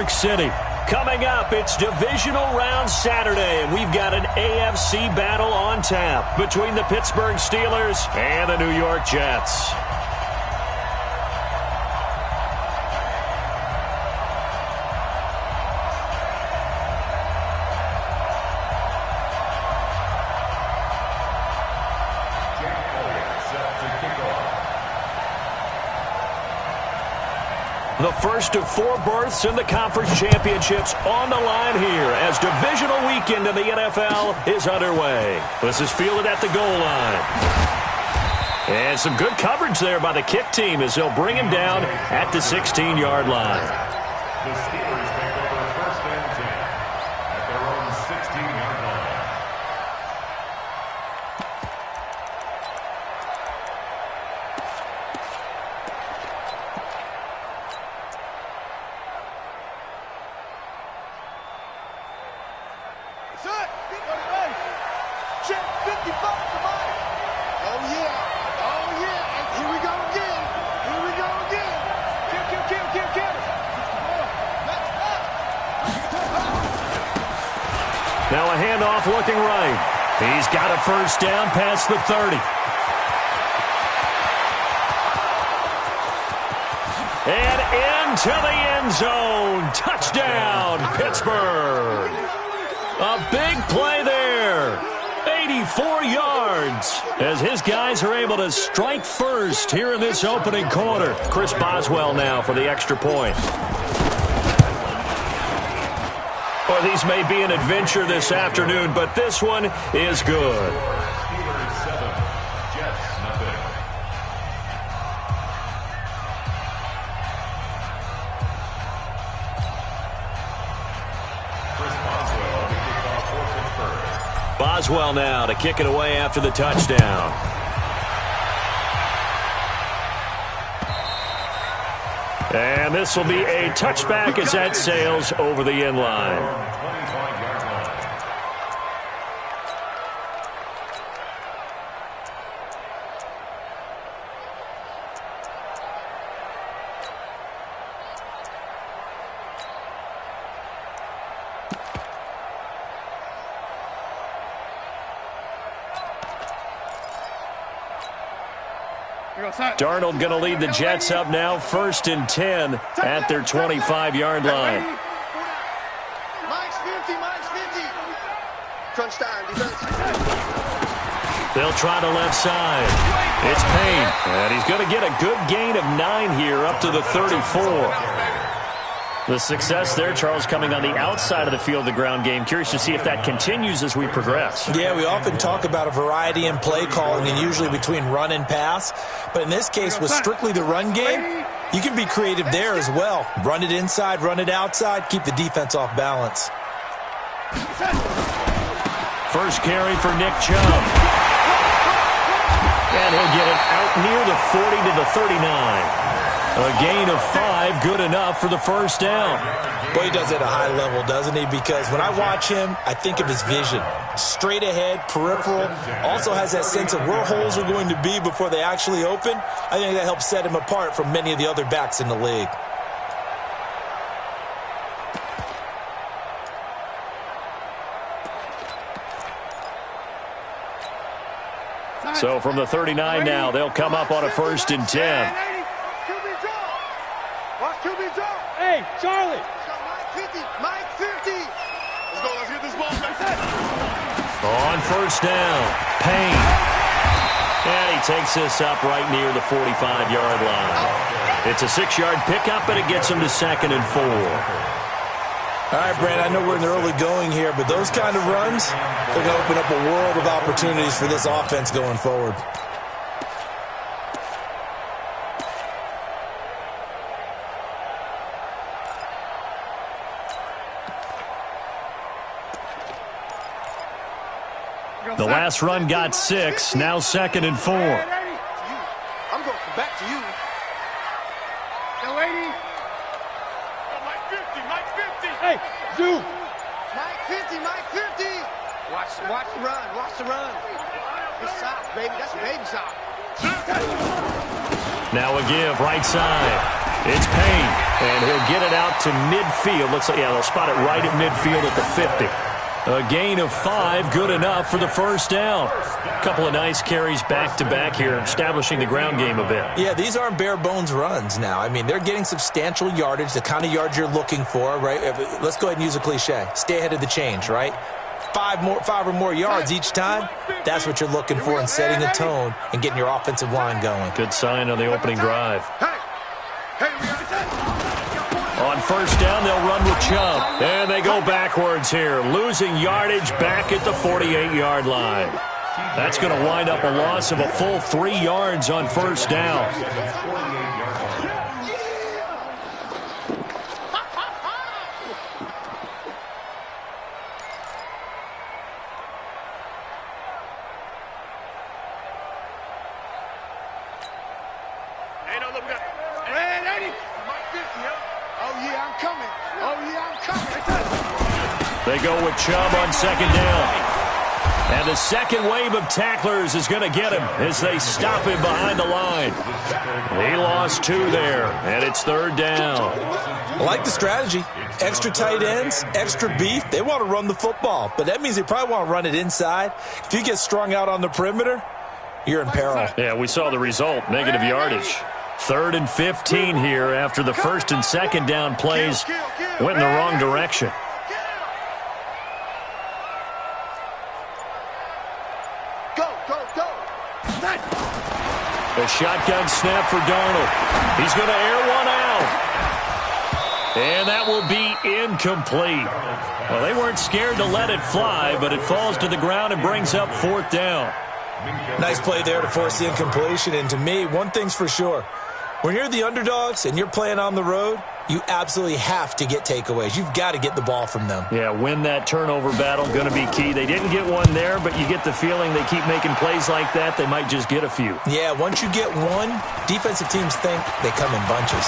York City. Coming up, it's divisional round Saturday, and we've got an AFC battle on tap between the Pittsburgh Steelers and the New York Jets. The first of 4 berths in the conference championships on the line here as divisional weekend in the NFL is underway. This is fielded at the goal line. And some good coverage there by the kick team as they'll bring him down at the 16-yard line. The Steelers take over first and 10 at their own 16-yard line. Now a handoff looking right. He's got a first down past the 30. And into the end zone. Touchdown, Pittsburgh. A big play there. 84 yards as his guys are able to strike first here in this opening quarter. Chris Boswell now for the extra point. Well, these may be an adventure this afternoon, but this one is good. Steelers 7, Jets nothing. Chris Boswell to kick off for Pittsburgh. Boswell now to kick it away after the touchdown. And this will be a touchback as that sails over the end line. 25-yard line. Darnold going to lead the Jets up now, 1st and 10 at their 25-yard line. Mike's 50, Mike's 50. Crunch time, defense. They'll try the left side. It's Payne, and he's going to get a good gain of 9 here up to the 34. The success there, Charles, coming on the outside of the field, the ground game. Curious to see if that continues as we progress. Yeah, we often talk about a variety in play calling and usually between run and pass. But in this case, with strictly the run game, you can be creative there as well. Run it inside, run it outside, keep the defense off balance. First carry for Nick Chubb. And he'll get it out near the 40 to the 39. A gain of 5, good enough for the first down. Boy, he does it at a high level, doesn't he? Because when I watch him, I think of his vision. Straight ahead, peripheral. Also has that sense of where holes are going to be before they actually open. I think that helps set him apart from many of the other backs in the league. So from the 39 now, they'll come up on a 1st and 10. Hey, Charlie. Mike 50, Mike 50. Let's get this ball. On 1st down, Payne. And he takes this up right near the 45-yard line. It's a 6-yard pickup, and it gets him to 2nd and 4. All right, Brandon, I know we're in the early going here, but those kind of runs, they're going to open up a world of opportunities for this offense going forward. The last run got 6, now 2nd and 4. I'm going back to you. Hey, lady. Mike 50, Mike 50. Hey, Zoo. Mike 50, Mike 50. Watch the run, watch the run. It's soft, baby. That's a baby soft. Now a give, right side. It's Payne, and he'll get it out to midfield. Looks like, yeah, they'll spot it right at midfield at the 50. A gain of 5, good enough for the first down. A couple of nice carries back-to-back here, establishing the ground game a bit. Yeah, these aren't bare-bones runs now. I mean, they're getting substantial yardage, the kind of yards you're looking for, right? Let's go ahead and use a cliche. Stay ahead of the change, right? 5 or more yards each time, that's what you're looking for in setting a tone and getting your offensive line going. Good sign on the opening drive. On first down, they'll run with Chubb. And they go backwards here, losing yardage back at the 48-yard line. That's going to wind up a loss of a full 3 yards on first down. They go with Chubb on second down. And the second wave of tacklers is going to get him as they stop him behind the line. He lost 2 there, and it's third down. I like the strategy. Extra tight ends, extra beef. They want to run the football, but that means they probably want to run it inside. If you get strung out on the perimeter, you're in peril. Yeah, we saw the result, negative yardage. 3rd and 15 here after the first and second down plays went in the wrong direction. A shotgun snap for Darnold. He's going to air one out. And that will be incomplete. Well, they weren't scared to let it fly, but it falls to the ground and brings up 4th down. Nice play there to force the incompletion. And to me, one thing's for sure. When you're the underdogs and you're playing on the road, you absolutely have to get takeaways. You've got to get the ball from them. Yeah, win that turnover battle, going to be key. They didn't get one there, but you get the feeling they keep making plays like that, they might just get a few. Yeah, once you get one, defensive teams think they come in bunches.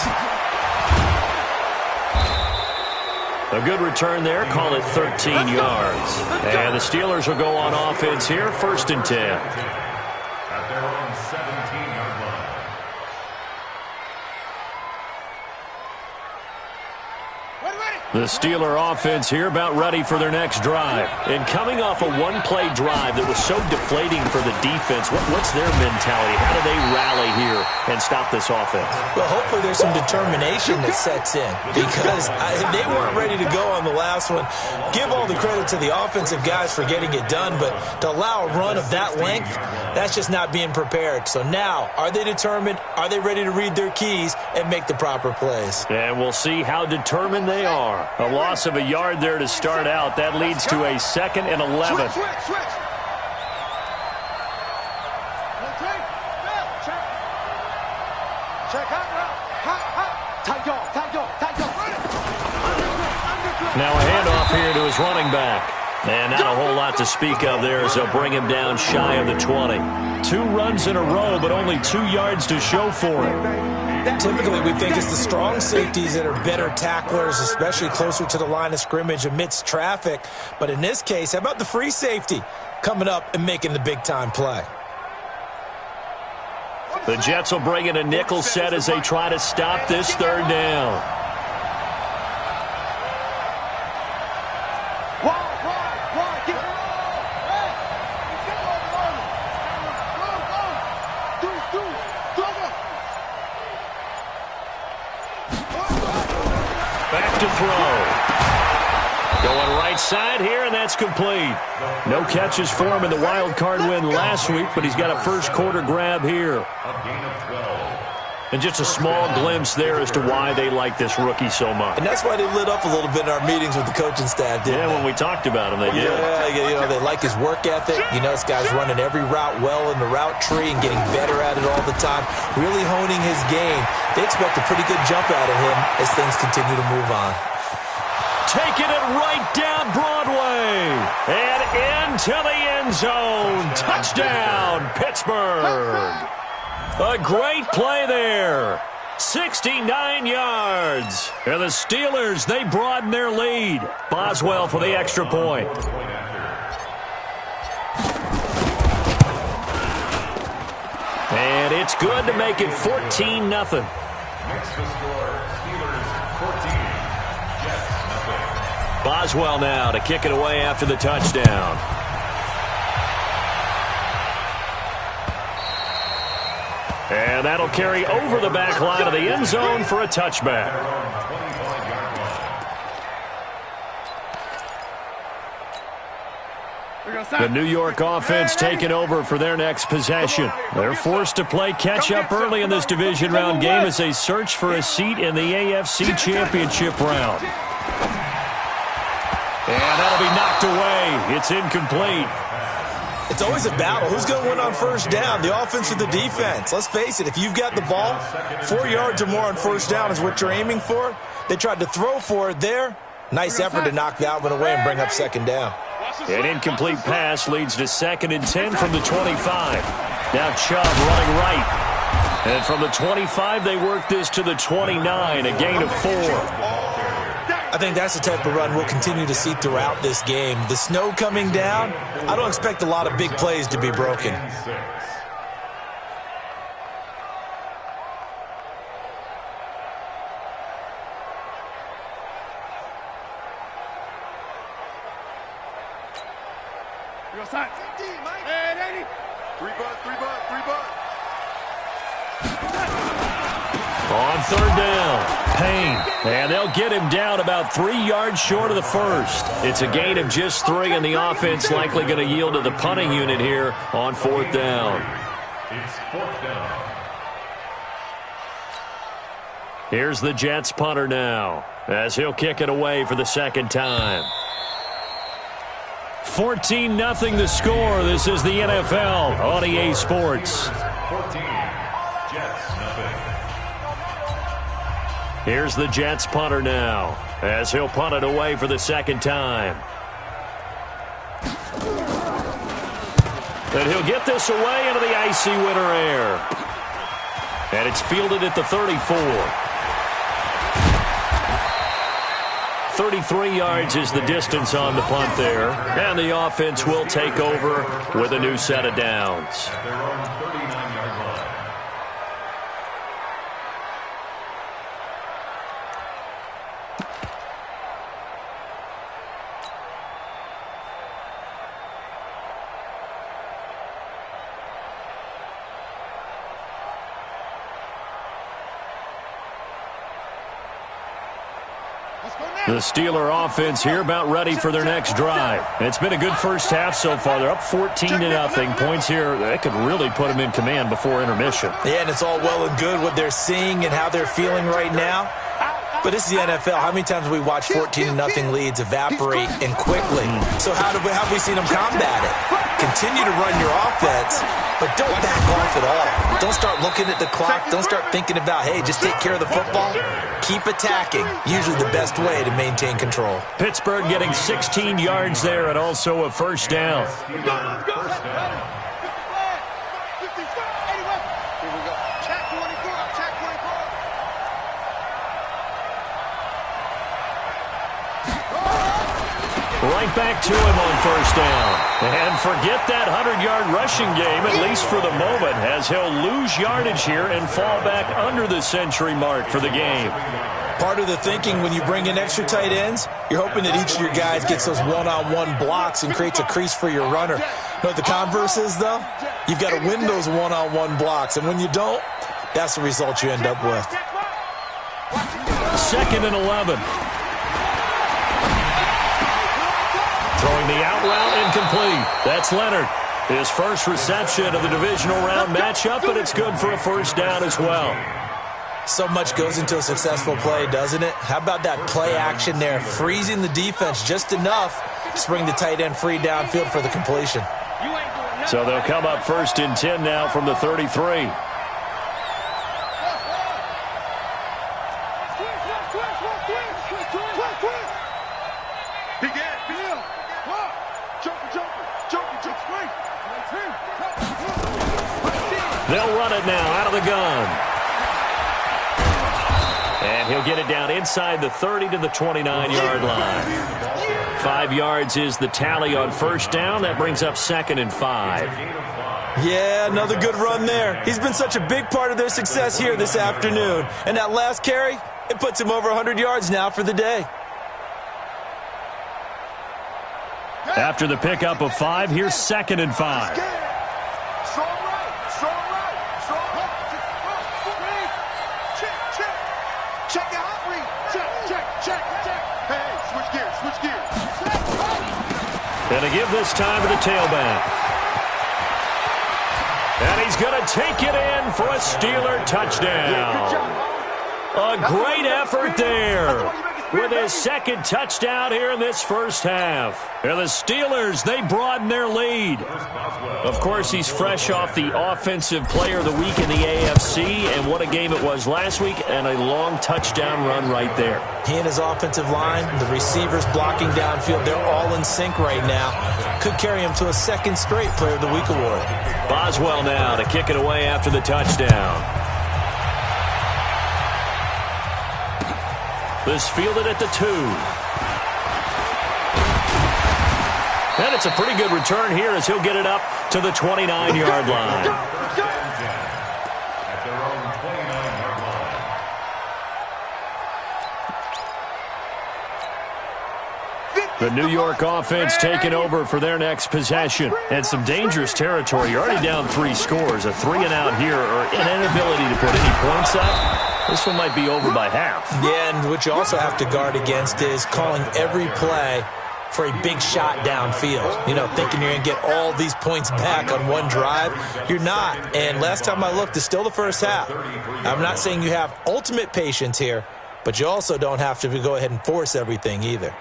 A good return there, call it 13 yards. And the Steelers will go on offense here, 1st and 10. At their own 17-yard line. The Steeler offense here about ready for their next drive. And coming off a one-play drive that was so deflating for the defense, what's their mentality? How do they rally here and stop this offense? Well, hopefully there's some determination that sets in because they weren't ready to go on the last one. Give all the credit to the offensive guys for getting it done, but to allow a run of that length, that's just not being prepared. So now, are they determined? Are they ready to read their keys and make the proper plays? And we'll see how determined they are. A loss of a yard there to start out. That leads to a 2nd and 11. Now a handoff here to his running back. And not a whole lot to speak of there as they'll bring him down shy of the 20. 2 runs in a row, but only 2 yards to show for him. Typically, we think it's the strong safeties that are better tacklers, especially closer to the line of scrimmage amidst traffic. But in this case, how about the free safety coming up and making the big-time play? The Jets will bring in a nickel set as they try to stop this 3rd down. Back to throw. Going right side here, and that's complete. No catches for him in the wild card win last week, but he's got a first quarter grab here. And just a small glimpse there as to why they like this rookie so much. And that's why they lit up a little bit in our meetings with the coaching staff, didn't they? When we talked about him, they did. Yeah, they like his work ethic. You know, this guy's running every route well in the route tree and getting better at it all the time, really honing his game. They expect a pretty good jump out of him as things continue to move on. Taking it right down Broadway and into the end zone. Touchdown, Pittsburgh. A great play there. 69 yards. And the Steelers, they broaden their lead. Boswell for the extra point. And it's good to make it 14-0. Makes the score Steelers 14, Jets nothing. Boswell now to kick it away after the touchdown. And that'll carry over the back line of the end zone for a touchback. The New York offense taking over for their next possession. They're forced to play catch-up early in this division round game as they search for a seat in the AFC Championship round. And that'll be knocked away. It's incomplete. It's always a battle. Who's going to win on first down, the offense or the defense? Let's face it, if you've got the ball, 4 yards or more on first down is what you're aiming for. They tried to throw for it there. Nice effort to knock that one away and bring up second down. An incomplete pass leads to 2nd and 10 from the 25. Now Chubb running right. And from the 25, they work this to the 29, a gain of 4. I think that's the type of run we'll continue to see throughout this game. The snow coming down, I don't expect a lot of big plays to be broken. On third down, Payne. And they'll get him down about 3 yards short of the first. It's a gain of just 3, and the offense likely going to yield to the punting unit here on 4th down. It's 4th down. Here's the Jets punter now, as he'll kick it away for the 2nd time. 14-0 the score. This is the NFL on EA Sports. 14, Jets nothing. Here's the Jets punter now, as he'll punt it away for the 2nd time. And he'll get this away into the icy winter air. And it's fielded at the 34. 33 yards is the distance on the punt there. And the offense will take over with a new set of downs. At their own 39-yard line. The Steeler offense here about ready for their next drive. It's been a good first half so far. They're up 14-0. Points here, they could really put them in command before intermission. Yeah, and it's all well and good what they're seeing and how they're feeling right now. But this is the NFL. How many times have we watched 14-0 leads evaporate and quickly? So how have we seen them combat it? Continue to run your offense, but don't back off at all. Don't start looking at the clock. Don't start thinking about, hey, just take care of the football. Keep attacking. Usually the best way to maintain control. Pittsburgh getting 16 yards there and also a first down. First down. Right back to him on first down. And forget that 100-yard rushing game, at least for the moment, as he'll lose yardage here and fall back under the century mark for the game. Part of the thinking when you bring in extra tight ends, you're hoping that each of your guys gets those one-on-one blocks and creates a crease for your runner. You know what the converse is, though? You've got to win those one-on-one blocks, and when you don't, that's the result you end up with. 2nd and 11. Throwing the out route incomplete. That's Leonard. His first reception of the divisional round matchup, but it's good for a first down as well. So much goes into a successful play, doesn't it? How about that play action there, freezing the defense just enough to bring the tight end free downfield for the completion. So they'll come up 1st and 10 now from the 33. They'll run it now out of the gun. And he'll get it down inside the 30 to the 29-yard line. 5 yards is the tally on first down. That brings up 2nd and 5. Yeah, another good run there. He's been such a big part of their success here this afternoon. And that last carry, it puts him over 100 yards now for the day. After the pickup of 5, here's 2nd and 5. Strong right, strong right, strong left. Check, check. Check the hot read. Check, check, check, check. Hey, switch gears, switch gears. And to give this time to the tailback. And he's going to take it in for a Steeler touchdown. A great effort there with his 2nd touchdown here in this first half. And the Steelers, they broaden their lead. Of course, he's fresh off the Offensive Player of the Week in the AFC, and what a game it was last week, and a long touchdown run right there. He and his offensive line, the receivers blocking downfield, they're all in sync right now. Could carry him to a 2nd straight Player of the Week award. Boswell now to kick it away after the touchdown. This fielded at the 2. And it's a pretty good return here as he'll get it up to the 29-yard line. At their own 29-yard line. The New York offense taking over for their next possession. And some dangerous territory. You're already down 3 scores. A 3-and-out here, or an inability to put any points up. This one might be over by half. Yeah, and what you also have to guard against is calling every play for a big shot downfield. You know, thinking you're going to get all these points back on one drive. You're not. And last time I looked, it's still the first half. I'm not saying you have ultimate patience here, but you also don't have to go ahead and force everything either.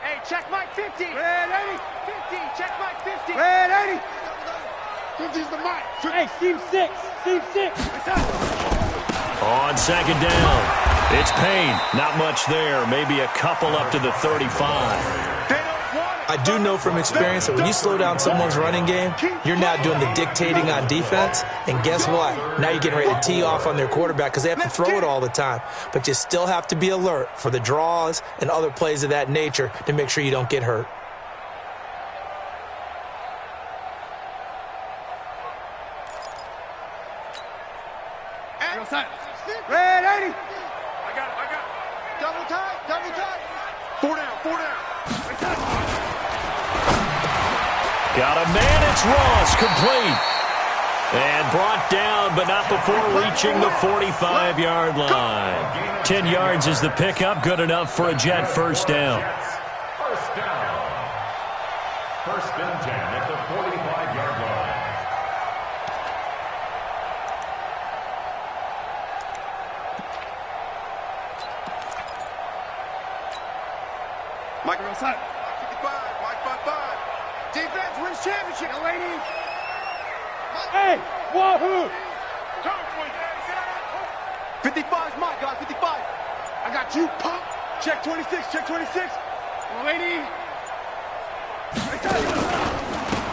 Hey, check Mike 50. Red 80. 50, check Mike 50. Red 80. 50's the mic. Hey, Steve 6. Steve 6. On 2nd down, it's Payne. Not much there. Maybe a couple up to the 35. I do know from experience that when you slow down someone's running game, you're now doing the dictating on defense. And guess what? Now you're getting ready to tee off on their quarterback because they have to throw it all the time. But you still have to be alert for the draws and other plays of that nature to make sure you don't get hurt. Red 80. I got it. Double tight. 4 down. Got a man, it's Ross, complete. And brought down, but not before reaching the 45-yard line. 10 yards is the pickup, good enough for a Jet first down. First down. 1st and 10 at the 45-yard line. Mike outside. 55. Mike 55. Defense wins championship. Ladies. Hey, wahoo! 55 is Mike, guys. 55. I got you, pump. Check 26. Lady.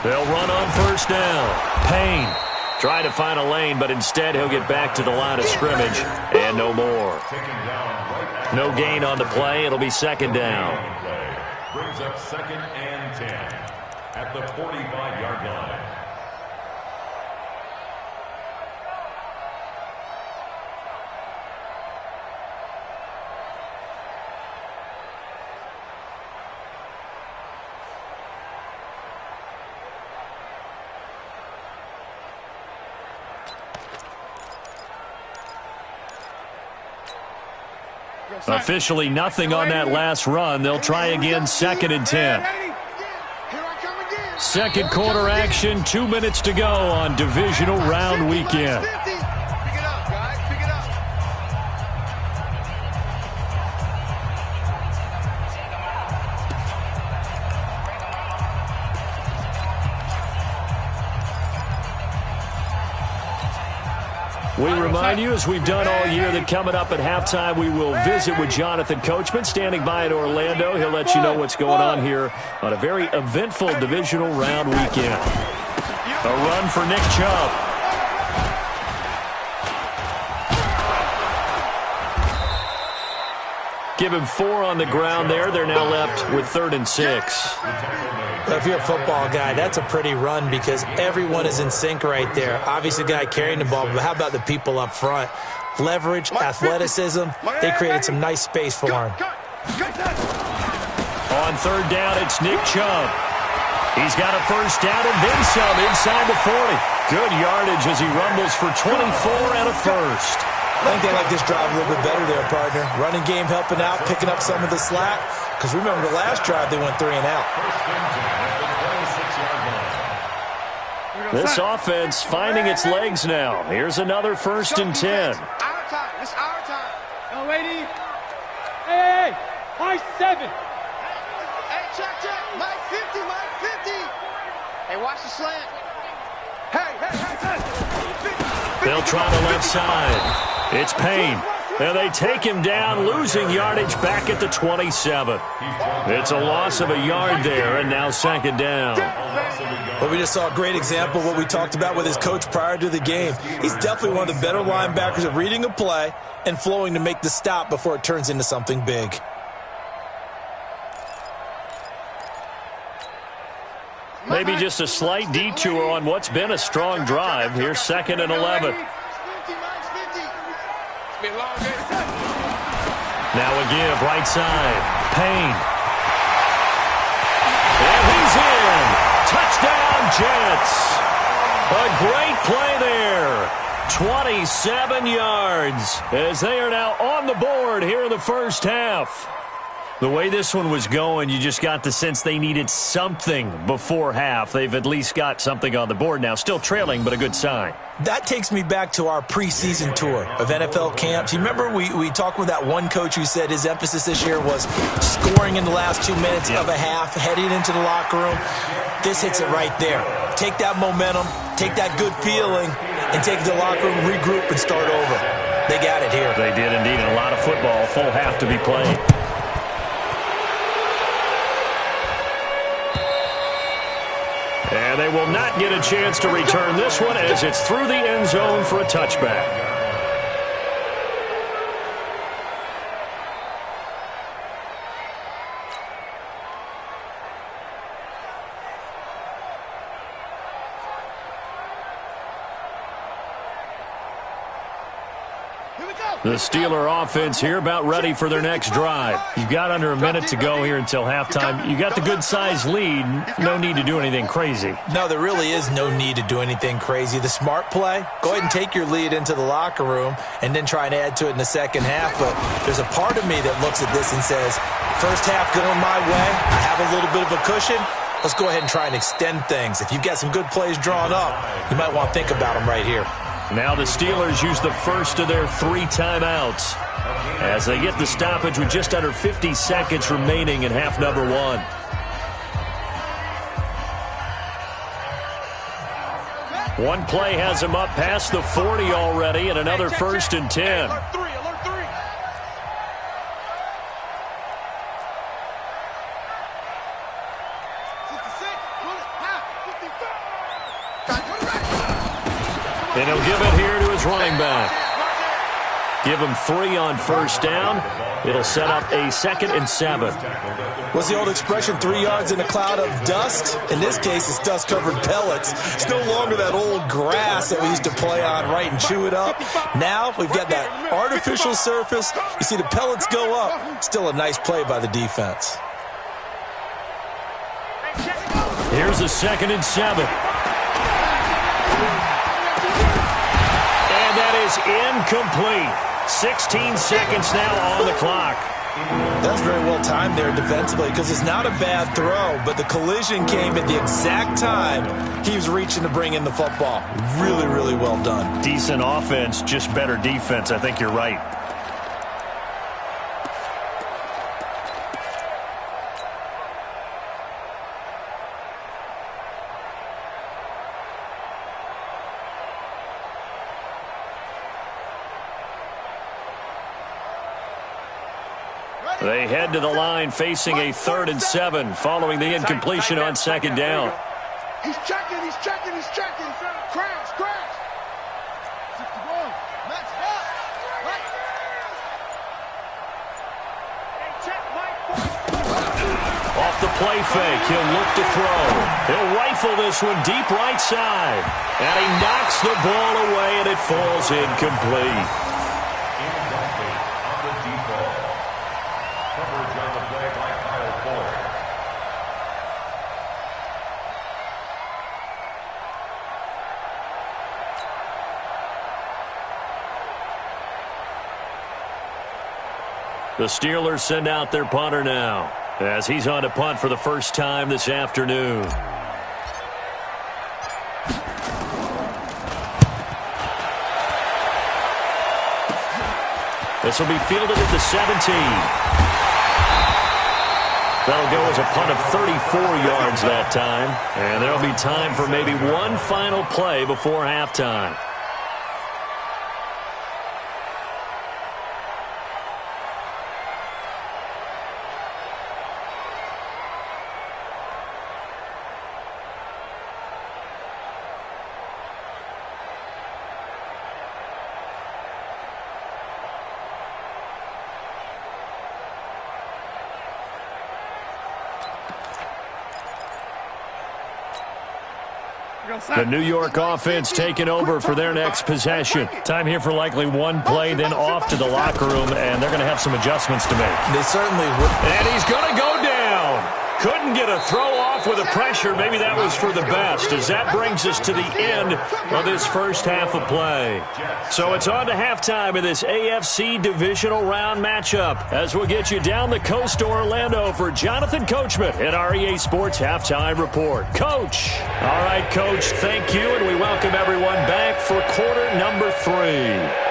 They'll run on 1st down. Payne trying to find a lane, but instead he'll get back to the line of scrimmage and no more. No gain on the play. It'll be 2nd down. Brings up 2nd and 10 at the 45-yard line. Officially nothing on that last run. They'll try again, 2nd and 10. 2nd quarter action, 2 minutes to go on divisional round weekend. Pick it up, guys. Pick it up. We remind you, as we've done all year, that coming up at halftime, we will visit with Jonathan Coachman, standing by in Orlando. He'll let you know what's going on here on a very eventful divisional round weekend. A run for Nick Chubb. Give him 4 on the ground there. They're now left with 3rd and 6. If you're a football guy, that's a pretty run because everyone is in sync right there. Obviously, the guy carrying the ball, but how about the people up front? Leverage, athleticism, they created some nice space for him. On 3rd down, it's Nick Chubb. He's got a 1st down and then some inside the 40. Good yardage as he rumbles for 24 and a 1st. I think they like this drive a little bit better there, partner. Running game helping out, picking up some of the slack. Because remember, the last drive they went 3 and out. This offense finding its legs now. Here's another 1st and 10. Our time. It's our time. No, lady. Hey, high 7. Hey, check. Mike 50, Mike 50. Hey, watch the slant. Hey. They'll try the left side. It's Payne. And they take him down, losing yardage back at the 27. It's a loss of a yard there, and now 2nd down. But we just saw a great example of what we talked about with his coach prior to the game. He's definitely one of the better linebackers at reading a play and flowing to make the stop before it turns into something big. Maybe just a slight detour on what's been a strong drive. Here's 2nd and 11. Now a give, right side. Payne. And he's in. Touchdown, Jets. A great play there. 27 yards as they are now on the board here in the 1st half. The way this one was going, you just got the sense they needed something before half. They've at least got something on the board now. Still trailing, but a good sign. That takes me back to our preseason tour of NFL camps. You remember we talked with that one coach who said his emphasis this year was scoring in the last 2 minutes of a half, heading into the locker room. This hits it right there. Take that momentum, take that good feeling, and take it to the locker room, regroup, and start over. They got it here. They did indeed, and a lot of football, full half to be played. And they will not get a chance to return this one as it's through the end zone for a touchback. The Steeler offense here about ready for their next drive. You've got under a minute to go here until halftime. You got the good-sized lead. No need to do anything crazy. No, there really is no need to do anything crazy. The smart play, go ahead and take your lead into the locker room and then try and add to it in the 2nd half. But there's a part of me that looks at this and says, 1st half going my way. I have a little bit of a cushion. Let's go ahead and try and extend things. If you've got some good plays drawn up, you might want to think about them right here. Now the Steelers use the first of their 3 timeouts as they get the stoppage with just under 50 seconds remaining in half number 1. One play has them up past the 40 already, and another 1st and 10. And he'll give it here to his running back. Give him 3 on 1st down. It'll set up a 2nd and 7. What's the old expression, 3 yards in a cloud of dust? In this case, it's dust-covered pellets. It's no longer that old grass that we used to play on, right, and chew it up. Now we've got that artificial surface. You see the pellets go up. Still a nice play by the defense. Here's a 2nd and 7. Incomplete. 16 seconds now on the clock. That's very well timed there defensively because it's not a bad throw, but the collision came at the exact time he was reaching to bring in the football. Really, really well done. Decent offense, just better defense. I think you're right. They head to the line facing a 3rd and 7 following the incompletion on 2nd down. He's checking. Crash. 61. Max up. play fake. He'll look to throw. He'll rifle this one deep right side. And he knocks the ball away, and it falls incomplete. Incomplete on the deep ball. Coverage on the play by Kyle Ford. The Steelers send out their punter now, as he's on to punt for the first time this afternoon. This will be fielded at the 17. That'll go as a punt of 34 yards that time, and there'll be time for maybe one final play before halftime. The New York offense taking over for their next possession. Time here for likely one play, then off to the locker room, and they're going to have some adjustments to make. They certainly would. And he's going to go down. Couldn't get a throw off with the pressure. Maybe that was for the best, as that brings us to the end of this first half of play. So it's on to halftime of this AFC divisional round matchup, as we'll get you down the coast to Orlando for Jonathan Coachman at our EA Sports Halftime Report. Coach. All right, Coach, thank you, and we welcome everyone back for quarter number 3.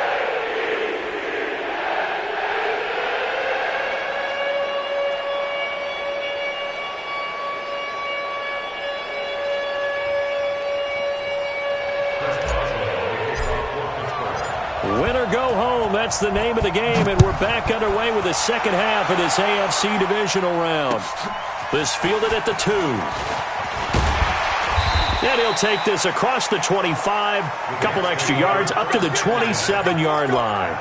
Win or go home, that's the name of the game, and we're back underway with the second half of this AFC divisional round. This fielded at the 2. And he'll take this across the 25, a couple extra yards, up to the 27-yard line.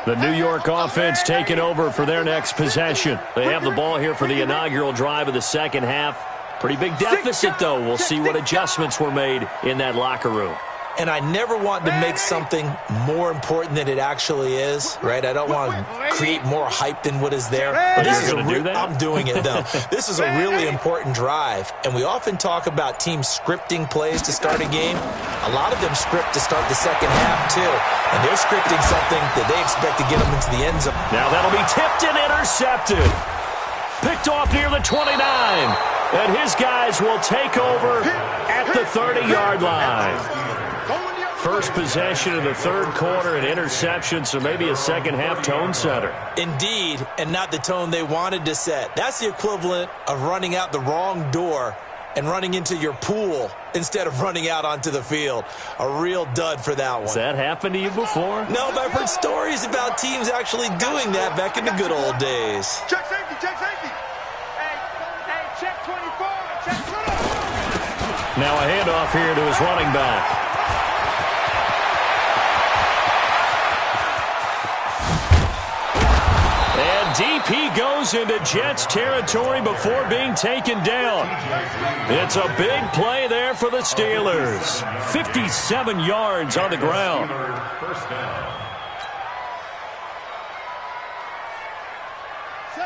The New York offense taking over for their next possession. They have the ball here for the inaugural drive of the second half. Pretty big deficit, though. We'll see what adjustments were made in that locker room. And I never want to make something more important than it actually is, right? I don't want to create more hype than what is there. But this is I'm doing it, though. This is a really important drive. And we often talk about teams scripting plays to start a game. A lot of them script to start the second half, too. And they're scripting something that they expect to get them into the end zone. Now that'll be tipped and intercepted. Picked off near the 29. And his guys will take over at the 30-yard line. First possession of the third quarter, an interception, so maybe a second-half tone setter. Indeed, and not the tone they wanted to set. That's the equivalent of running out the wrong door and running into your pool instead of running out onto the field. A real dud for that one. Has that happened to you before? No, but I've heard stories about teams actually doing that back in the good old days. Check safety, check safety. Hey, check 24, check 24. Now a handoff here to his running back. Deep he goes into Jets territory before being taken down. It's a big play there for the Steelers. 57 yards on the ground.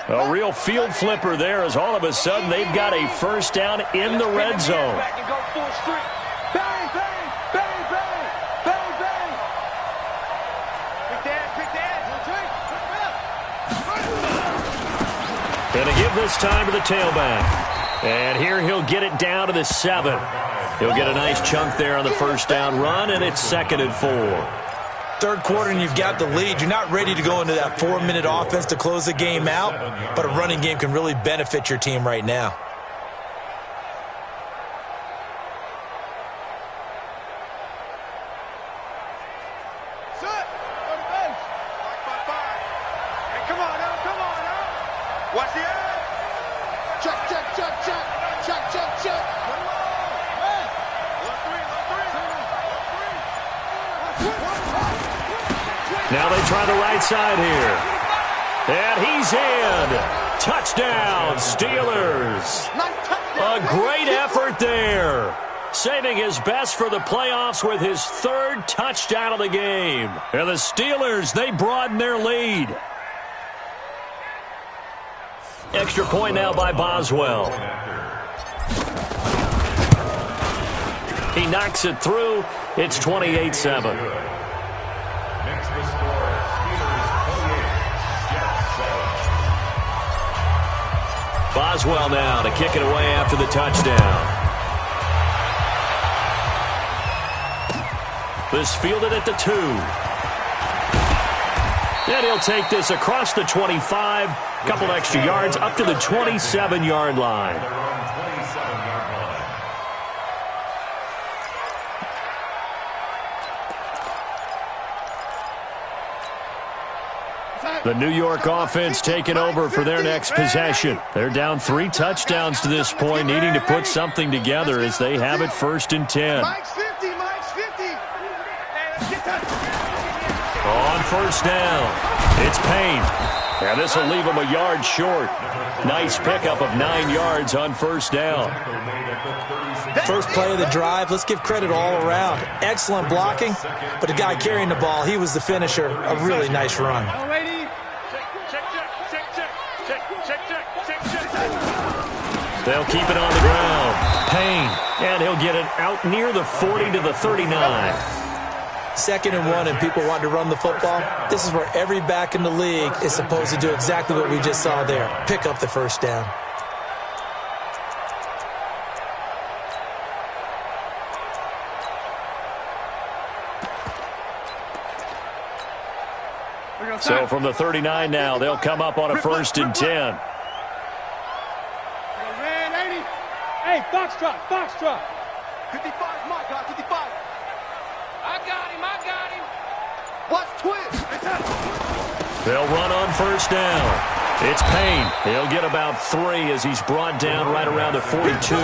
A real field flipper there, as all of a sudden they've got a first down in the red zone. Bang, bang, bang, bang, bang, bang. Pick that. Going to give this time to the tailback. And here he'll get it down to the 7. He'll get a nice chunk there on the first down run, and it's 2nd and 4. Third quarter and you've got the lead. You're not ready to go into that 4-minute offense to close the game out, but a running game can really benefit your team right now. Watch the end. Check, check, check, check. Check, check, check. Now they try the right side here. And he's in. Touchdown, Steelers. A great effort there. Saving his best for the playoffs with his third touchdown of the game. And the Steelers, they broaden their lead. Extra point now by Boswell. He knocks it through. It's 28-7. Makes the score Steelers 28, Jets 7. Boswell now to kick it away after the touchdown. This fielded at the 2. And he'll take this across the 25. Couple extra yards up to the 27-yard line. Their own 27-yard line. The New York offense taking over for their next possession. They're down 3 touchdowns to this point, needing to put something together as they have it 1st and 10. Mike's 50, Mike's 50. Hey, let's get that. On 1st down, it's Payne. And this will leave him a yard short. Nice pickup of 9 yards on 1st down. First play of the drive, let's give credit all around. Excellent blocking, but the guy carrying the ball, he was the finisher. A really nice run. They'll keep it on the ground. Payne, and he'll get it out near the 40 to the 39. 2nd and 1 and people want to run the football. This is where every back in the league is supposed to do exactly what we just saw there. Pick up the 1st down. So from the 39 now, they'll come up on a 1st and 10. Hey, Foxtrot, Foxtrot. 55's my guy, 55. I got him. Watch twist. They'll run on 1st down. It's Payne. He'll get about 3 as he's brought down right around the 42.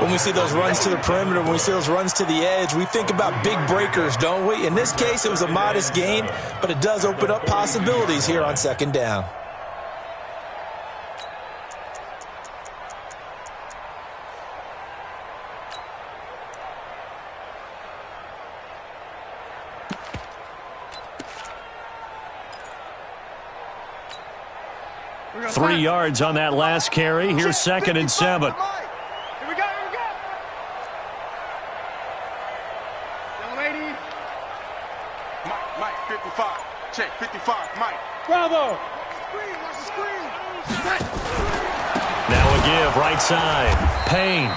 When we see those runs to the perimeter, when we see those runs to the edge, we think about big breakers, don't we? In this case, it was a modest gain, but it does open up possibilities here on 2nd down. Three yards on that last carry. Here's 2nd and 7. Here we go. Young lady. Mike, 55. Check, 55, Mike. Bravo. Watch the screen. Now a give, right side. Payne.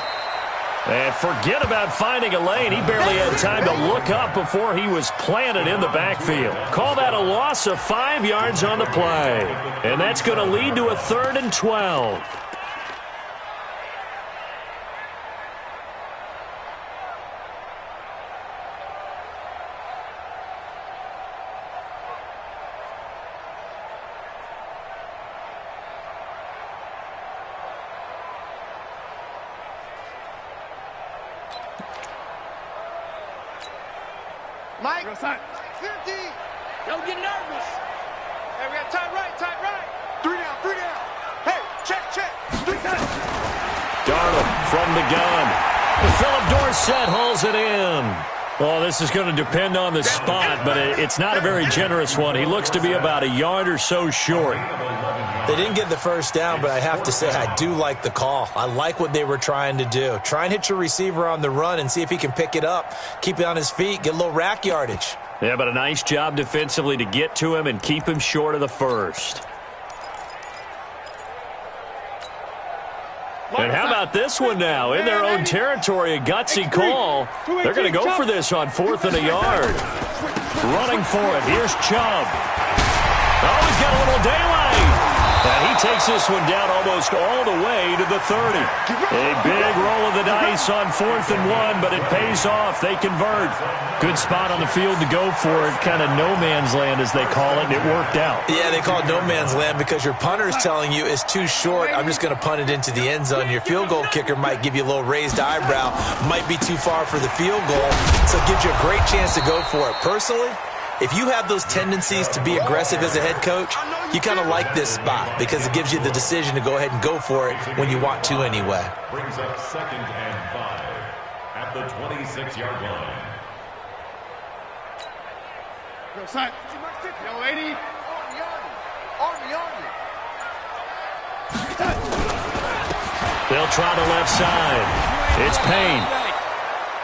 And forget about finding a lane. He barely had time to look up before he was planted in the backfield. Call that a loss of 5 yards on the play. And that's going to lead to a 3rd and 12. Mike, 50. Don't get nervous. Hey, we got tight right. 3 down. Hey, check. 3 down. Darnold from the gun. Philip Dorsett hauls it in. Well, this is going to depend on the spot, but it's not a very generous one. He looks to be about a yard or so short. They didn't get the 1st down, but I have to say I do like the call. I like what they were trying to do. Try and hit your receiver on the run and see if he can pick it up. Keep it on his feet, get a little rack yardage. Yeah, but a nice job defensively to get to him and keep him short of the 1st. And how about this one now? In their own territory, a gutsy call. They're going to go for this on 4th and a yard. Running for it. Here's Chubb. Oh, he's got a little daylight. And he takes this one down almost all the way to the 30. A big roll of the dice on 4th and 1, but it pays off. They convert. Good spot on the field to go for it. Kind of no man's land, as they call it, and it worked out. Yeah, they call it no man's land because your punter is telling you it's too short. I'm just going to punt it into the end zone. Your field goal kicker might give you a little raised eyebrow. Might be too far for the field goal, so it gives you a great chance to go for it. Personally, if you have those tendencies to be aggressive as a head coach, you kind of like this spot because it gives you the decision to go ahead and go for it when you want to anyway. Brings up 2nd and 5 at the 26-yard line. Yo, son. Yo, lady. Army. They'll try the left side. It's Payne.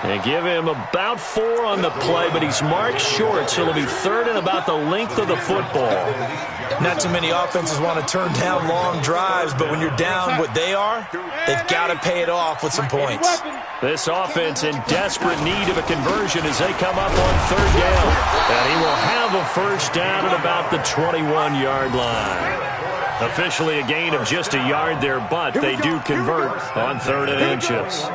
They give him about 4 on the play, but he's marked short, so it'll be 3rd and about the length of the football. Not too many offenses want to turn down long drives, but when you're down what they are, they've got to pay it off with some points. This offense in desperate need of a conversion as they come up on 3rd down. And he will have a 1st down at about the 21-yard line. Officially a gain of just a yard there, but they do convert on 3rd and inches.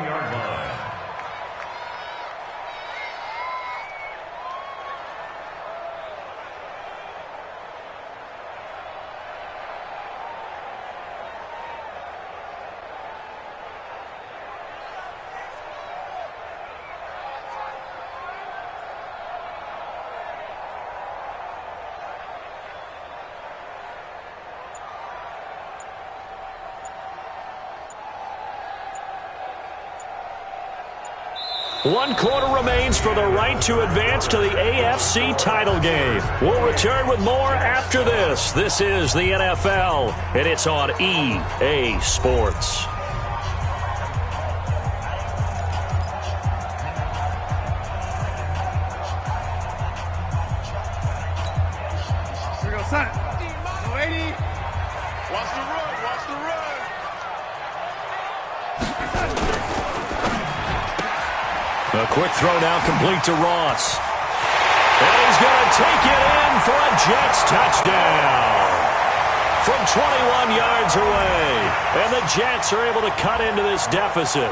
One quarter remains for the right to advance to the AFC title game. We'll return with more after this. This is the NFL, and it's on EA Sports. Here we go, son. Yo, lady. Watch the run. A quick throw now complete to Ross. And he's going to take it in for a Jets touchdown. From 21 yards away. And the Jets are able to cut into this deficit.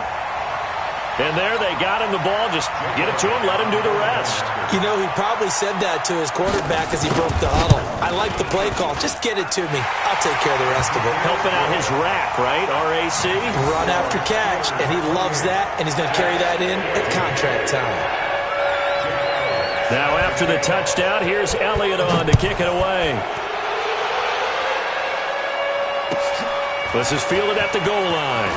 And there they got him the ball. Just get it to him, let him do the rest. You know, he probably said that to his quarterback as he broke the huddle. I like the play call. Just get it to me. I'll take care of the rest of it. Helping out his rack, right? RAC. Run after catch, and he loves that, and he's going to carry that in at contract time. Now after the touchdown, here's Elliott on to kick it away. This is fielded at the goal line.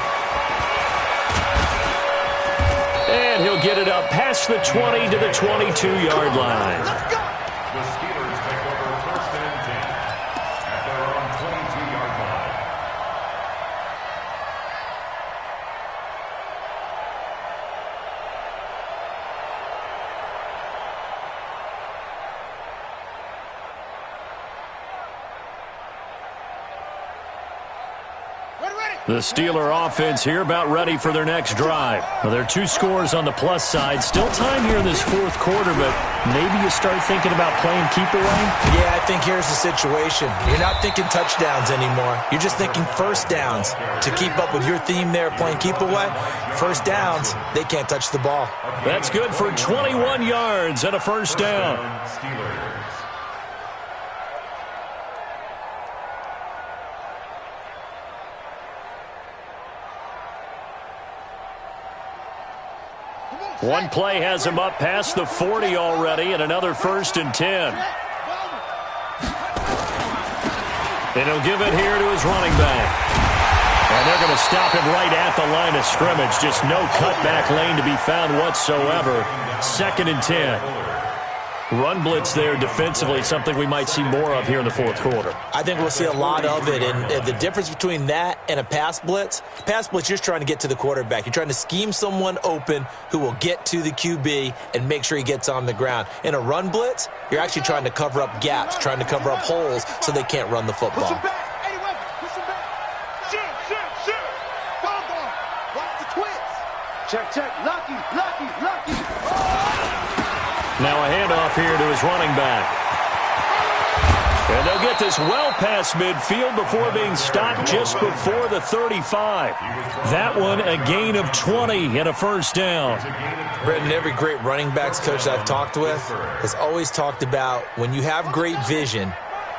And he'll get it up past the 20 to the 22-yard line. The Steelers take over 1st and 10 at their own 22-yard line. The Steeler offense here about ready for their next drive. Well, there are 2 scores on the plus side. Still time here in this 4th quarter, but maybe you start thinking about playing keep away? Yeah, I think here's the situation. You're not thinking touchdowns anymore. You're just thinking 1st downs. To keep up with your theme there, playing keep away, 1st downs, they can't touch the ball. That's good for 21 yards and a 1st down. Steelers. One play has him up past the 40 already, and another 1st and 10. And he'll give it here to his running back. And they're going to stop him right at the line of scrimmage. Just no cutback lane to be found whatsoever. 2nd and 10. Run blitz there defensively, something we might see more of here in the 4th quarter. I think we'll see a lot of it, and the difference between that and a pass blitz, you're just trying to get to the quarterback. You're trying to scheme someone open who will get to the QB and make sure he gets on the ground. In a run blitz, you're actually trying to cover up gaps, trying to cover up holes so they can't run the football. Push him back. Push him back. Shoot. Ball. Watch the twist. Check. Lucky. Now a handoff here to his running back. And they'll get this well past midfield before being stopped just before the 35. That one a gain of 20 and a first down. Brendan, every great running backs coach I've talked with has always talked about when you have great vision,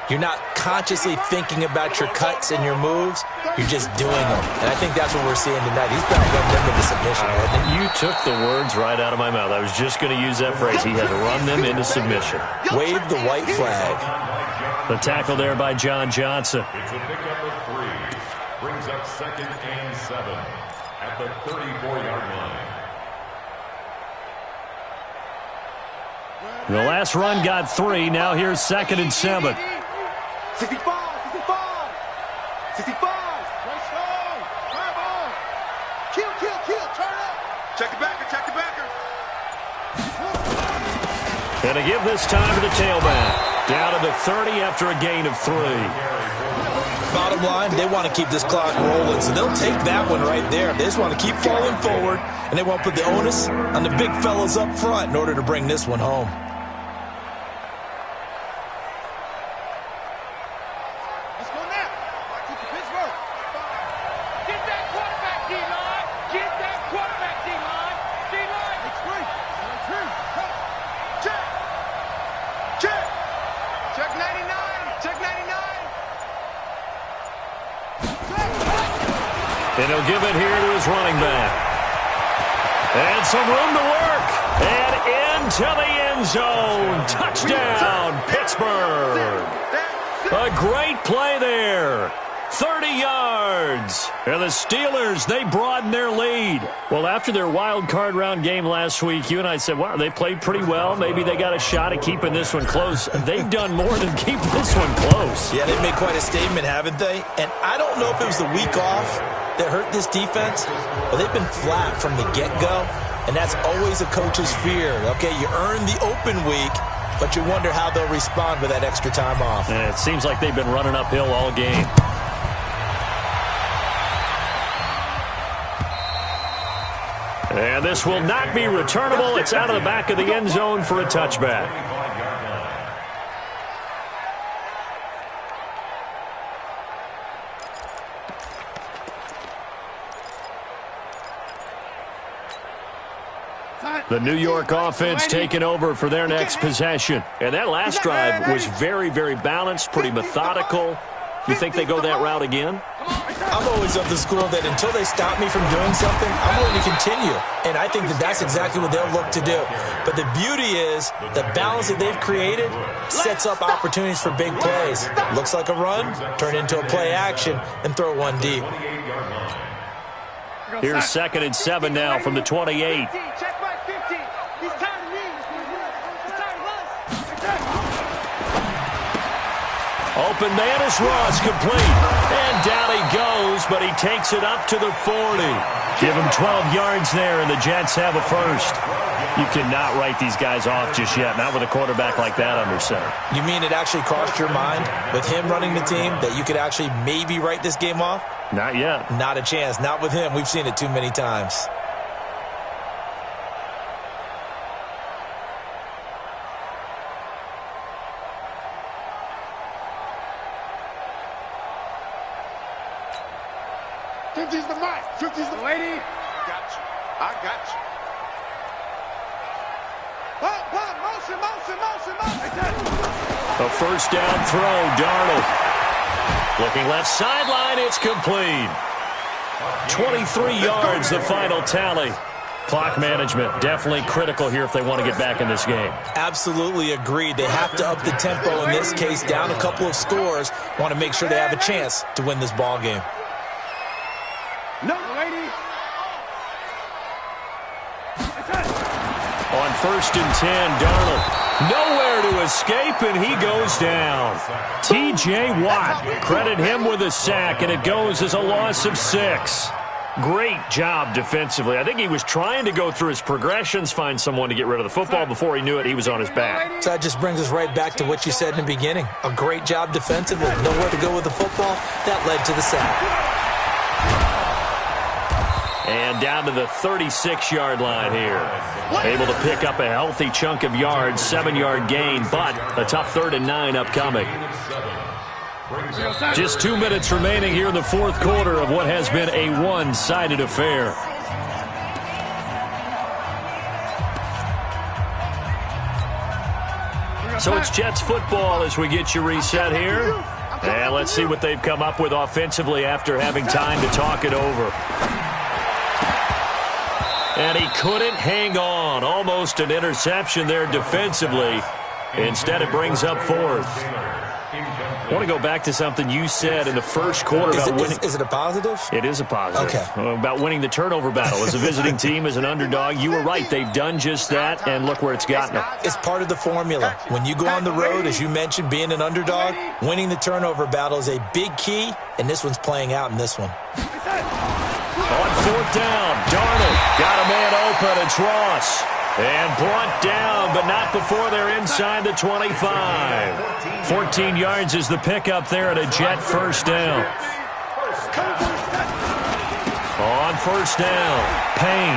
you're not consciously thinking about your cuts and your moves. You're just doing them. And I think that's what we're seeing tonight. He's about to run them into submission, hasn't he? You took the words right out of my mouth. I was just going to use that phrase. He had to run them into submission. Wave the white flag. The tackle there by John Johnson. It's a pickup of 3. Brings up 2nd and 7 at the 34-yard line. The last run got 3. Now here's 2nd and 7. 65, 65, 65. Let's go. Grab on. Kill, turn up. Check the backer, And to give this time to the tailback. Down to the 30 after a gain of 3. Bottom line, they want to keep this clock rolling, so they'll take that one right there. They just want to keep falling forward, and they won't put the onus on the big fellas up front in order to bring this one home. Let's go now. Keep the Pittsburgh. Get that quarterback, D-line. Get that quarterback, D-line. D-line. It's free. Check. Check 99. Check 99. And he'll give it here to his running back. And some room to work. And into the end zone. Touchdown, Pittsburgh. A great play there. 30 yards. And the Steelers, they broaden their lead. Well, after their wild card round game last week, you and I said, wow, they played pretty well. Maybe they got a shot at keeping this one close. They've done more than keep this one close. Yeah, they've made quite a statement, haven't they? And I don't know if it was the week off that hurt this defense, but they've been flat from the get-go, and that's always a coach's fear. Okay, you earn the open week, but you wonder how they'll respond with that extra time off. And it seems like they've been running uphill all game. And this will not be returnable. It's out of the back of the end zone for a touchback. The New York offense taking over for their next possession. And that last drive was very, very balanced, pretty methodical. You think they go that route again? I'm always of the school that until they stop me from doing something, I'm willing to continue. And I think that that's exactly what they'll look to do. But the beauty is the balance that they've created sets up opportunities for big plays. Looks like a run, turn into a play action, and throw one deep. Here's 2nd and 7 now from the 28. Check my 50. He's tired of me. He's tired of us. Open man is Ross, complete. And down he goes, but he takes it up to the 40. Give him 12 yards there, and the Jets have a first. You cannot write these guys off just yet, not with a quarterback like that under center. You mean it actually crossed your mind with him running the team that you could actually maybe write this game off? Not yet. Not a chance. Not with him. We've seen it too many times. Fifty's the mic. 50's the lady. Got you. I got you. Pop, motion. A first down throw, Darnold. Looking left sideline, it's complete. 23 yards, the final tally. Clock management, definitely critical here if they want to get back in this game. Absolutely agreed. They have to up the tempo in this case, down a couple of scores. Want to make sure they have a chance to win this ball game. No, lady. On 1st and 10, Darnold. Nowhere to escape, and he goes down. T.J. Watt, credit him with a sack, and it goes as a loss of 6. Great job defensively. I think he was trying to go through his progressions, find someone to get rid of the football. Before he knew it, he was on his back. So that just brings us right back to what you said in the beginning. A great job defensively. Nowhere to go with the football. That led to the sack. And down to the 36-yard line here. Able to pick up a healthy chunk of yards, 7-yard gain, but a tough 3rd and 9 upcoming. Just 2 minutes remaining here in the fourth quarter of what has been a one-sided affair. So it's Jets football as we get you reset here. And let's see what they've come up with offensively after having time to talk it over. And he couldn't hang on. Almost an interception there defensively. Instead, it brings up 4th. I want to go back to something you said in the first quarter about winning. Is it a positive? It is a positive. Okay. About winning the turnover battle. As a visiting team, as an underdog, you were right. They've done just that, and look where it's gotten them. It's part of the formula. When you go on the road, as you mentioned, being an underdog, winning the turnover battle is a big key, and this one's playing out in this one. On 4th down, Darnold got a man open. It's Ross. And brought down, but not before they're inside the 25. 14 yards is the pickup there at a Jet first down. On 1st down, Payne.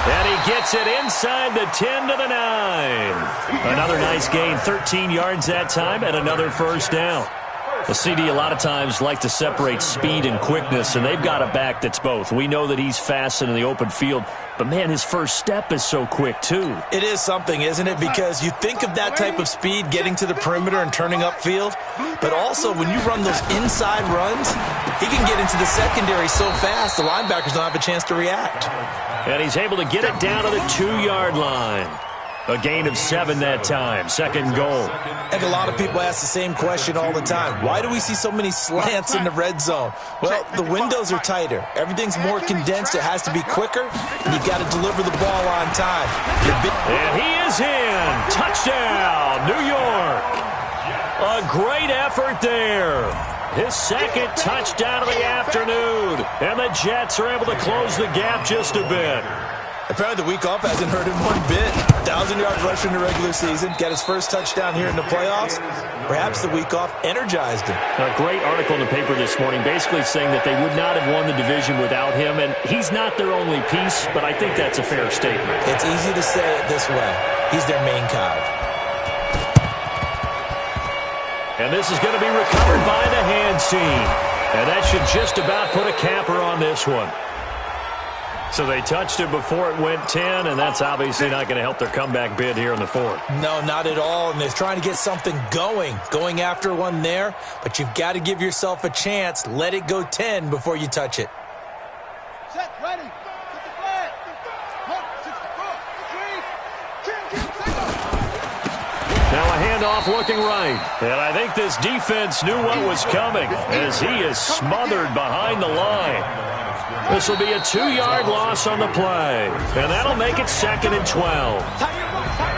And he gets it inside the 10 to the 9. Another nice gain, 13 yards that time, and another first down. The CD a lot of times like to separate speed and quickness, and they've got a back that's both. We know that he's fast in the open field, but, man, his first step is so quick, too. It is something, isn't it? Because you think of that type of speed getting to the perimeter and turning upfield, but also when you run those inside runs, he can get into the secondary so fast the linebackers don't have a chance to react. And he's able to get it down to the 2-yard line. A gain of 7 that time. 2nd goal. And a lot of people ask the same question all the time. Why do we see so many slants in the red zone? Well, the windows are tighter. Everything's more condensed. It has to be quicker, and you've got to deliver the ball on time. And he is in. Touchdown, New York. A great effort there. His 2nd touchdown of the afternoon. And the Jets are able to close the gap just a bit. Apparently the week off hasn't hurt him one bit. 1,000-yard rush in the regular season. Got his first touchdown here in the playoffs. Perhaps the week off energized him. A great article in the paper this morning basically saying that they would not have won the division without him. And he's not their only piece, but I think that's a fair statement. It's easy to say it this way. He's their main cog. And this is going to be recovered by the hands team. And that should just about put a capper on this one. So they touched it before it went 10, and that's obviously not going to help their comeback bid here in the 4th. No, not at all, and they're trying to get something going after one there, but you've got to give yourself a chance. Let it go 10 before you touch it. Set, ready. Set the flag. 1, 6, 4, 3, Now a handoff looking right, and I think this defense knew what was coming as he is smothered behind the line. This will be a 2-yard loss on the play, and that'll make it 2nd and 12.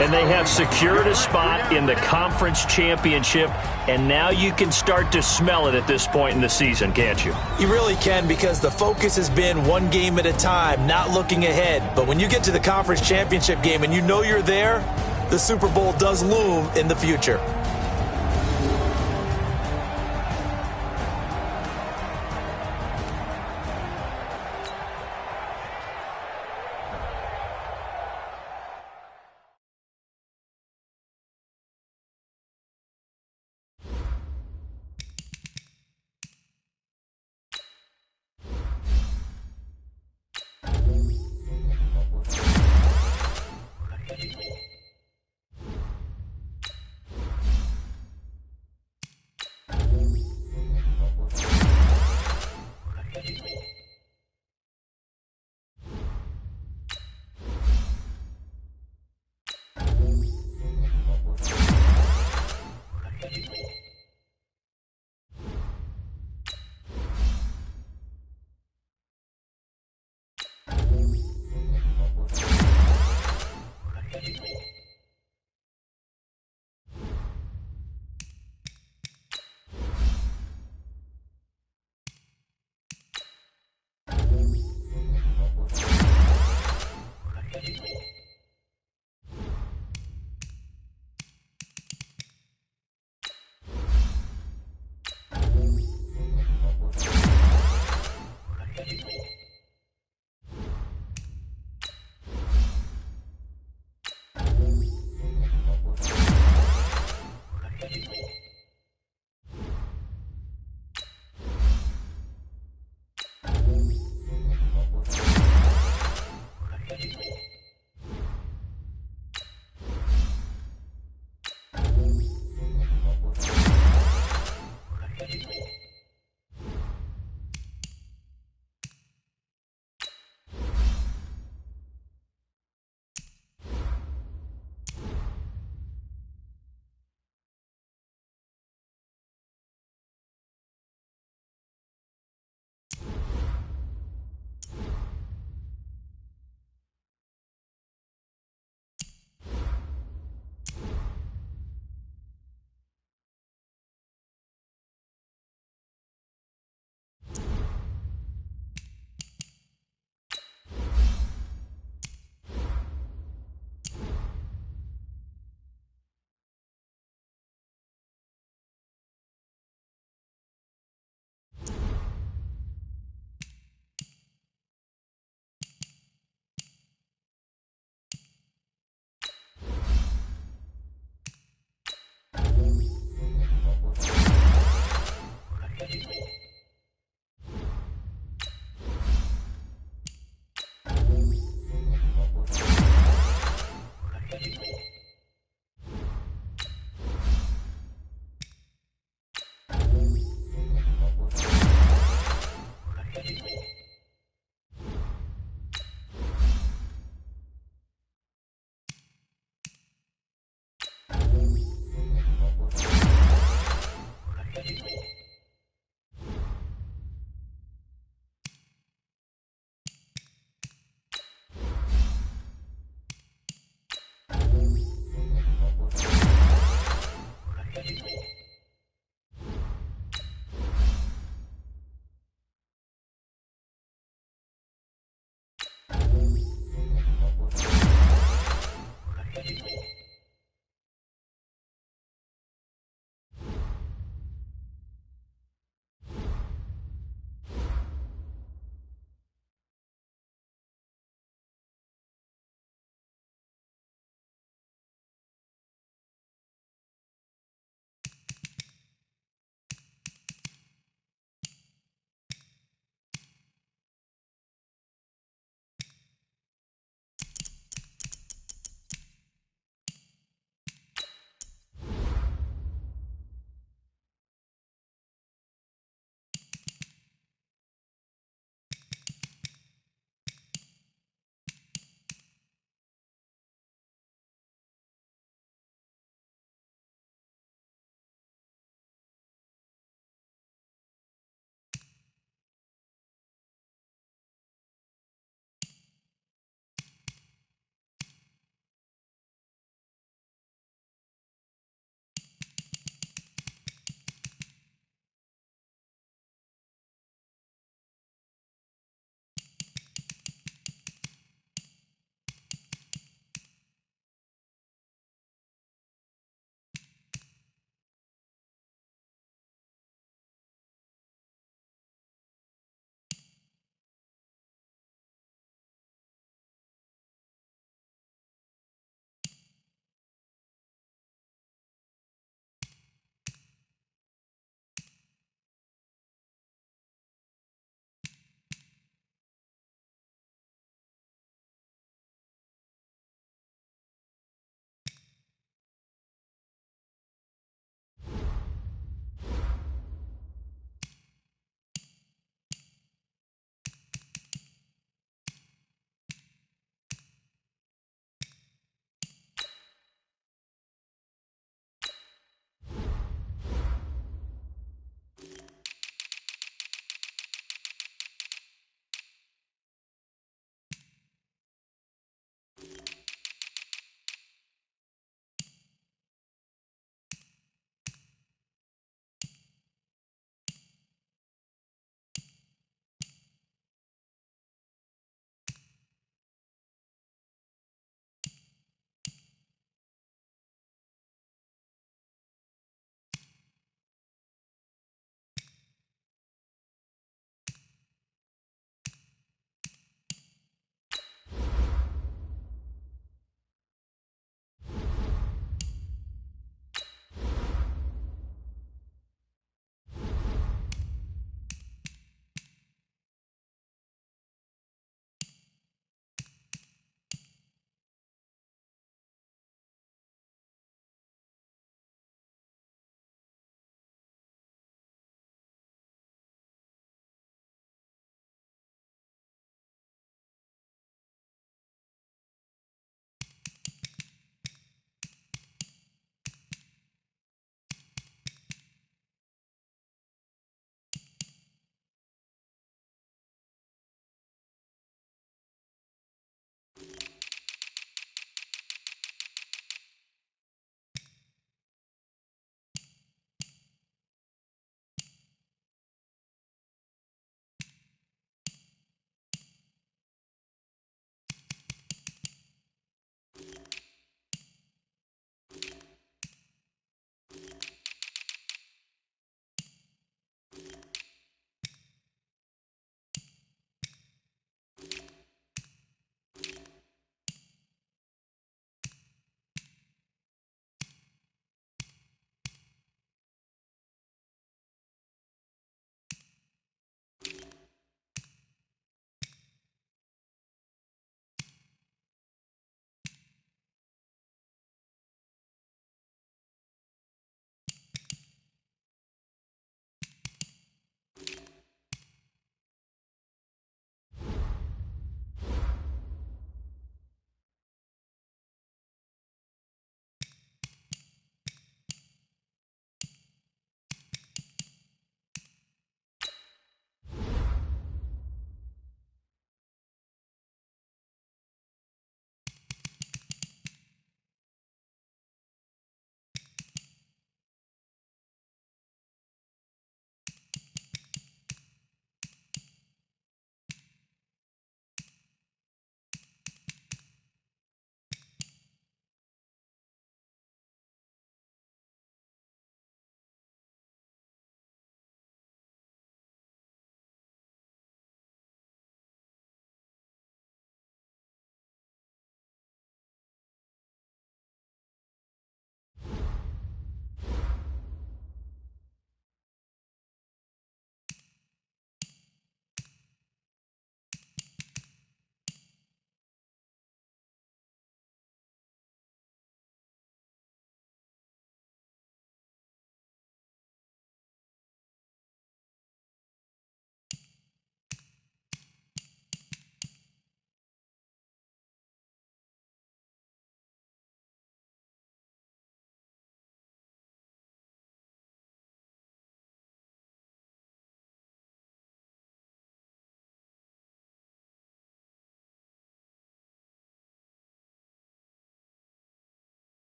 And they have secured a spot in the conference championship, and now you can start to smell it at this point in the season, can't you? You really can, because the focus has been one game at a time, not looking ahead. But when you get to the conference championship game and you know you're there, the Super Bowl does loom in the future.